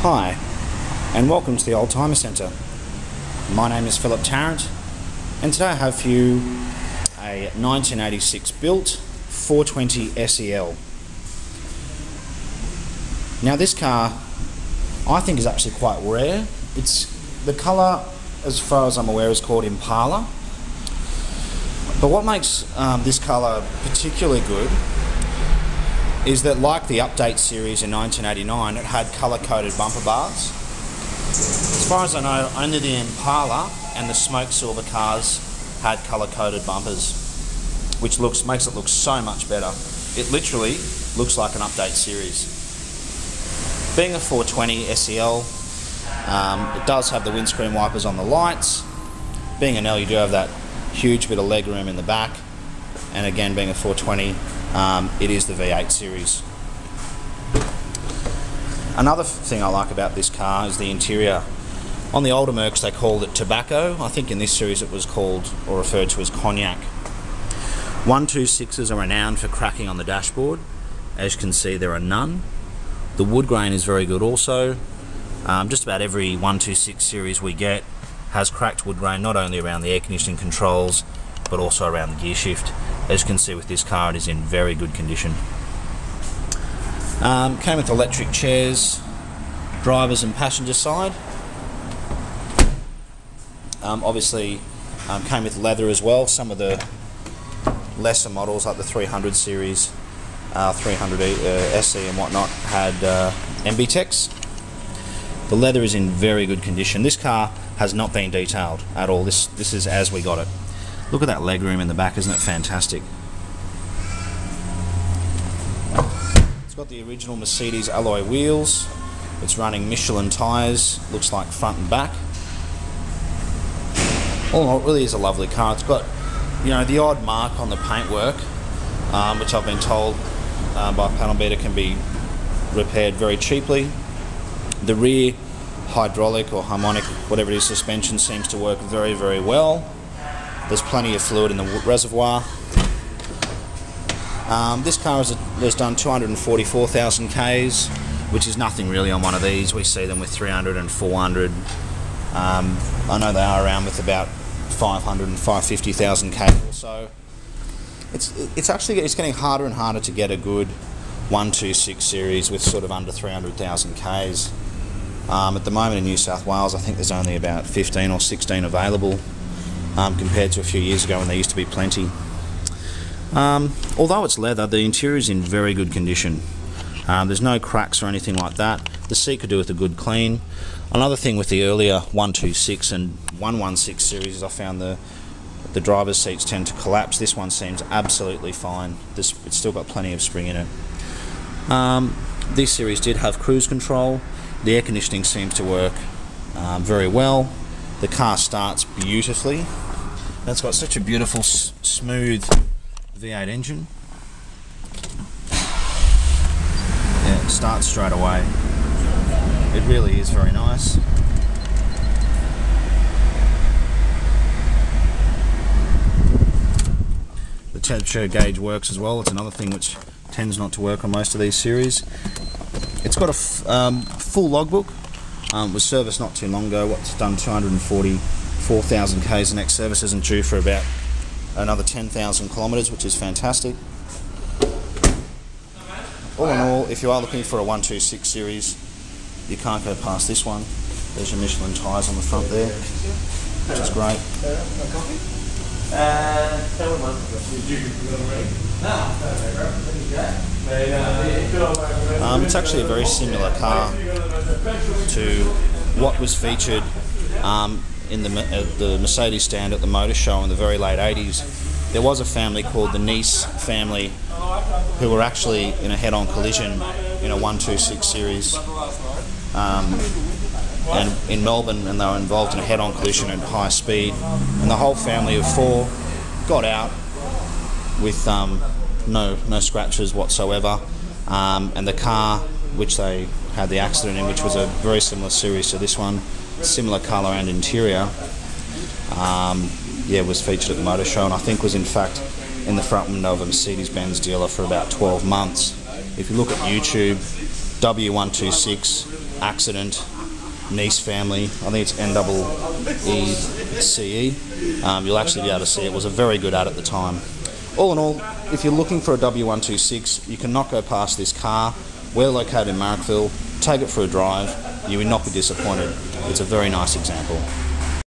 Hi, and welcome to the Oldtimer Centre. My name is Philip Tarrant, and today I have for you a 1986 built 420 SEL. Now this car, I think, is actually quite rare. The colour, as far as I'm aware, is called Impala. But what makes this colour particularly good is that, like the Update series in 1989, it had colour-coded bumper bars. As far as I know, only the Impala and the Smoke Silver cars had colour-coded bumpers, which makes it look so much better. It literally looks like an Update series. Being a 420 SEL, it does have the windscreen wipers on the lights. Being an L, you do have that huge bit of legroom in the back, and again, being a 420, it is the V8 series. Another thing I like about this car is the interior. On the older Mercs they called it tobacco. I think in this series it was called or referred to as cognac. 126s are renowned for cracking on the dashboard. As you can see, there are none. The wood grain is very good also. Just about every 126 series we get has cracked wood grain, not only around the air conditioning controls but also around the gear shift. As you can see with this car, it is in very good condition. Came with electric chairs, driver's and passenger side. Obviously came with leather as well. Some of the lesser models like the 300 series, 300 SE and whatnot had MBTEX. The leather is in very good condition. This car has not been detailed at all. This is as we got it. Look at that legroom in the back, isn't it fantastic? It's got the original Mercedes alloy wheels. It's running Michelin tyres, looks like front and back. All in all, it really is a lovely car. It's got, the odd mark on the paintwork, which I've been told by panel beater can be repaired very cheaply. The rear hydraulic or harmonic, whatever it is, suspension seems to work very, very well. There's plenty of fluid in the reservoir. This car has done 244,000 Ks, which is nothing really on one of these. We see them with 300 and 400. I know they are around with about 500 and 550,000 Ks or so. It's getting harder and harder to get a good 126 series with sort of under 300,000 Ks. At the moment in New South Wales, I think there's only about 15 or 16 available, compared to a few years ago when there used to be plenty. Although it's leather, the interior is in very good condition. There's no cracks or anything like that. The seat could do with a good clean. Another thing with the earlier 126 and 116 series is I found the driver's seats tend to collapse. This one seems absolutely fine. It's still got plenty of spring in it. This series did have cruise control. The air conditioning seems to work very well. The car starts beautifully. It's got such a beautiful, smooth V8 engine. Yeah, it starts straight away. It really is very nice. The temperature gauge works as well. It's another thing which tends not to work on most of these series. It's got a full logbook. Was serviced not too long ago. It's done 244,000 Ks. The next service isn't due for about another 10,000 kilometres, which is fantastic. All in all, if you are looking for a 126 series, you can't go past this one. There's your Michelin tyres on the front there, which is great. It's actually a very similar car to what was featured in the Mercedes stand at the motor show in the very late 80s. There was a family called the Nice family who were actually in a head-on collision in a 126 series and in Melbourne, and they were involved in a head-on collision at high speed, and the whole family of four got out with no scratches whatsoever, and the car which they had the accident in, which was a very similar series to this one, similar colour and interior, was featured at the motor show, and I think was in fact in the front window of a Mercedes-Benz dealer for about 12 months. If you look at YouTube, W126 accident, Nice family. I think it's NEECE. You'll actually be able to see it was a very good ad at the time. All in all, if you're looking for a W126, you cannot go past this car. We're located in Marrickville. Take it for a drive. You will not be disappointed. It's a very nice example.